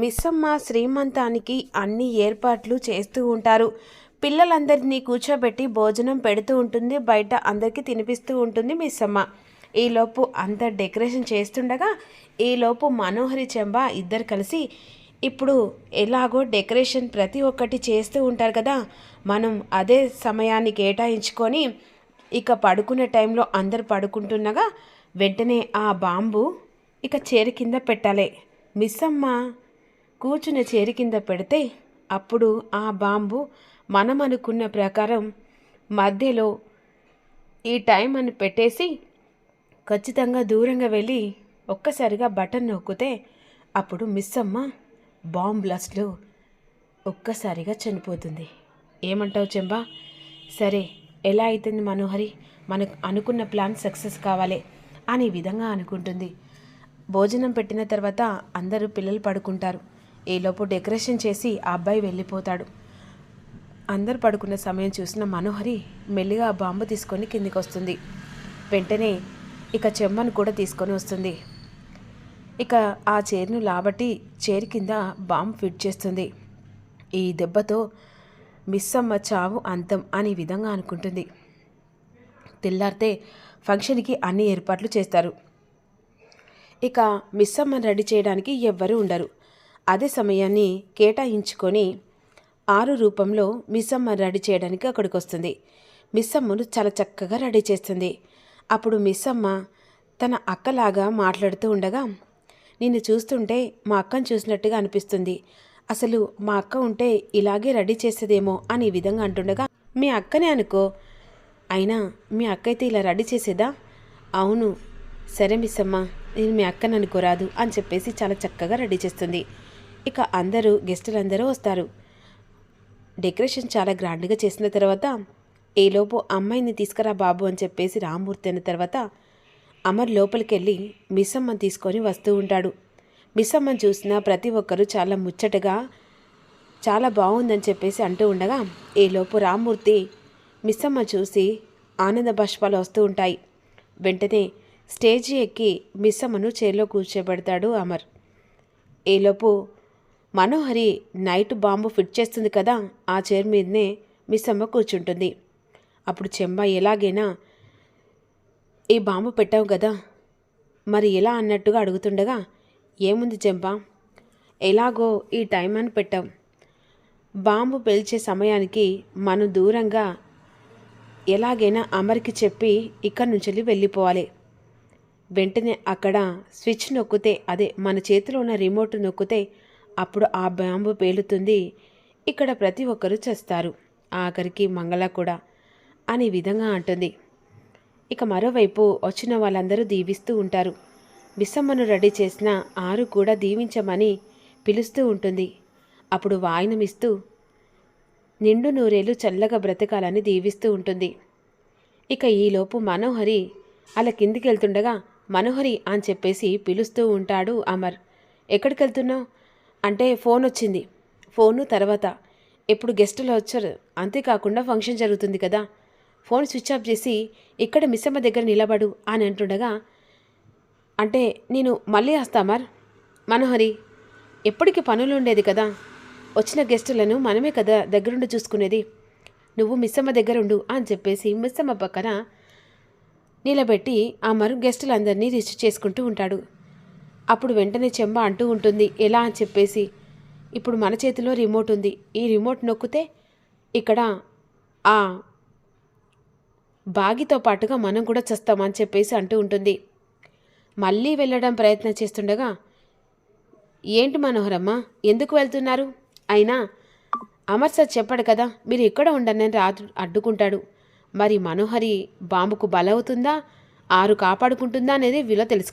మిస్సమ్మ శ్రీమంతానికి అన్ని ఏర్పాట్లు చేస్తూ ఉంటారు. పిల్లలందరినీ కూర్చోబెట్టి భోజనం పెడుతూ ఉంటుంది. బయట అందరికీ తినిపిస్తూ ఉంటుంది మిస్సమ్మ. ఈలోపు అంత డెకరేషన్ చేస్తుండగా ఈలోపు మనోహరి చెంబ ఇద్దరు కలిసి ఇప్పుడు ఎలాగో డెకరేషన్ ప్రతి ఒక్కటి చేస్తూ ఉంటారు కదా, మనం అదే సమయాన్ని కేటాయించుకొని ఇక పడుకునే టైంలో అందరు పడుకుంటున్నగా వెంటనే ఆ బాంబు ఇక చీర కింద పెట్టాలి. మిస్సమ్మ కూర్చుని చేరి కింద పెడితే అప్పుడు ఆ బాంబు మనం అనుకున్న ప్రకారం మధ్యలో ఈ టైం అని పెట్టేసి ఖచ్చితంగా దూరంగా వెళ్ళి ఒక్కసారిగా బటన్ నొక్కితే అప్పుడు మిస్సమ్మ బాంబ్ బ్లాస్ట్లో ఒక్కసారిగా చనిపోతుంది. ఏమంటావు చెంబా? సరే, ఎలా అవుతుంది మనోహరి, మనకు అనుకున్న ప్లాన్ సక్సెస్ కావాలి అని విధంగా అనుకుంటుంది. భోజనం పెట్టిన తర్వాత అందరూ పిల్లలు పడుకుంటారు. ఈలోపు డెకరేషన్ చేసి ఆ అబ్బాయి వెళ్ళిపోతాడు. అందరు పడుకున్న సమయం చూసిన మనోహరి మెల్లిగా ఆ బాంబు తీసుకొని కిందికి వస్తుంది. వెంటనే ఇక చెమ్మను కూడా తీసుకొని వస్తుంది. ఇక ఆ చైర్ను లాబట్టి చైర్ కింద బాంబు ఫిట్ చేస్తుంది. ఈ దెబ్బతో మిస్సమ్మ చావు అంతం అనే విధంగా అనుకుంటుంది. తెల్లారితే ఫంక్షన్కి అన్ని ఏర్పాట్లు చేస్తారు. ఇక మిస్సమ్మను రెడీ చేయడానికి ఎవ్వరూ ఉండరు. అదే సమయాన్ని కేటాయించుకొని 6 రూపంలో మిస్సమ్మ రెడీ చేయడానికి అక్కడికి వస్తుంది. మిస్సమ్మను చాలా చక్కగా రెడీ చేస్తుంది. అప్పుడు మిస్సమ్మ తన అక్కలాగా మాట్లాడుతూ ఉండగా, నిన్ను చూస్తుంటే మా అక్కను చూసినట్టుగా అనిపిస్తుంది, అసలు మా అక్క ఉంటే ఇలాగే రెడీ చేసేదేమో అని ఈ విధంగా అంటుండగా, మీ అక్కనే అనుకో, అయినా మీ అక్క అయితే ఇలా రెడీ చేసేదా? అవును, సరే మిస్సమ్మ, నేను మీ అక్కను అనుకోరాదు అని చెప్పేసి చాలా చక్కగా రెడీ చేస్తుంది. ఇక అందరూ గెస్టులందరూ వస్తారు. డెకరేషన్ చాలా గ్రాండ్గా చేసిన తర్వాత ఈలోపు అమ్మాయిని తీసుకురా బాబు అని చెప్పేసి రామ్మూర్తి అయిన తర్వాత అమర్ లోపలికి వెళ్ళి మిస్సమ్మని తీసుకొని వస్తూ ఉంటాడు. మిస్సమ్మని చూసిన ప్రతి ఒక్కరూ చాలా ముచ్చటగా చాలా బాగుందని చెప్పేసి అంటూ ఉండగా ఈలోపు రామ్మూర్తి మిస్సమ్మ చూసి ఆనంద బాష్పాలు వస్తూ ఉంటాయి. వెంటనే స్టేజీ ఎక్కి మిస్సమ్మను చైర్లో కూర్చోబెడతాడు అమర్. ఈలోపు మనోహరి నైట్ బాంబు ఫిట్ చేస్తుంది కదా, ఆ చైర్ మీదనే మిస్సమ్మ కూర్చుంటుంది. అప్పుడు చెంబ ఎలాగైనా ఈ బాంబు పెట్టావు కదా, మరి ఎలా అన్నట్టుగా అడుగుతుండగా, ఏముంది చెంబ, ఎలాగో ఈ టైం అని పెట్టాం, బాంబు పేల్చే సమయానికి మనం దూరంగా ఎలాగైనా అమర్కి చెప్పి ఇక్కడి నుంచి వెళ్ళిపోవాలి. వెంటనే అక్కడ స్విచ్ నొక్కితే, అదే మన చేతిలో ఉన్న రిమోట్ నొక్కితే అప్పుడు ఆ బాంబు పేలుతుంది. ఇక్కడ ప్రతి ఒక్కరూ చేస్తారు, ఆఖరికి మంగళ కూడా అనే విధంగా అంటుంది. ఇక మరోవైపు వచ్చిన వాళ్ళందరూ దీవిస్తూ ఉంటారు. మిస్సమ్మను రెడీ చేసిన 6 కూడా దీవించమని పిలుస్తూ ఉంటుంది. అప్పుడు వాయినమిస్తూ నిండు నూరేళ్ళు చల్లగా బ్రతకాలని దీవిస్తూ ఉంటుంది. ఇక ఈలోపు మనోహరి అలా కిందికి వెళ్తుండగా మనోహరి అని చెప్పేసి పిలుస్తూ ఉంటాడు అమర్. ఎక్కడికి వెళ్తున్నావు అంటే, ఫోన్ వచ్చింది, ఫోను తర్వాత ఎప్పుడు గెస్టులు వచ్చారు, అంతేకాకుండా ఫంక్షన్ జరుగుతుంది కదా, ఫోన్ స్విచ్ ఆఫ్ చేసి ఇక్కడ మిస్సమ్మ దగ్గర నిలబడు అని అంటుండగా, అంటే నేను మళ్ళీ వస్తా అమర్, మనోహరి ఎప్పటికీ పనులు ఉండేది కదా, వచ్చిన గెస్టులను మనమే కదా దగ్గరుండి చూసుకునేది, నువ్వు మిస్సమ్మ దగ్గర ఉండు అని చెప్పేసి మిస్సమ్మ పక్కన నిలబెట్టి అమర్ గెస్టులందరినీ రిసీవ్ చేసుకుంటూ ఉంటాడు. అప్పుడు వెంటనే చెంబ అంటూ ఉంటుంది, ఎలా అని చెప్పేసి, ఇప్పుడు మన చేతిలో రిమోట్ ఉంది, ఈ రిమోట్ నొక్కితే ఇక్కడ ఆ బాగితో పాటుగా మనం కూడా చస్తామని చెప్పేసి అంటూ ఉంటుంది. మళ్ళీ వెళ్ళడం ప్రయత్నం చేస్తుండగా, ఏంటి మనోహరమ్మ ఎందుకు వెళ్తున్నారు, అయినా అమర్ సార్ చెప్పాడు కదా మీరు ఇక్కడ ఉండని అడ్డుకుంటాడు, మరి మనోహరి బాంబుకు బలవుతుందా 6 కాపాడుకుంటుందా అనేది వీలో తెలుసు.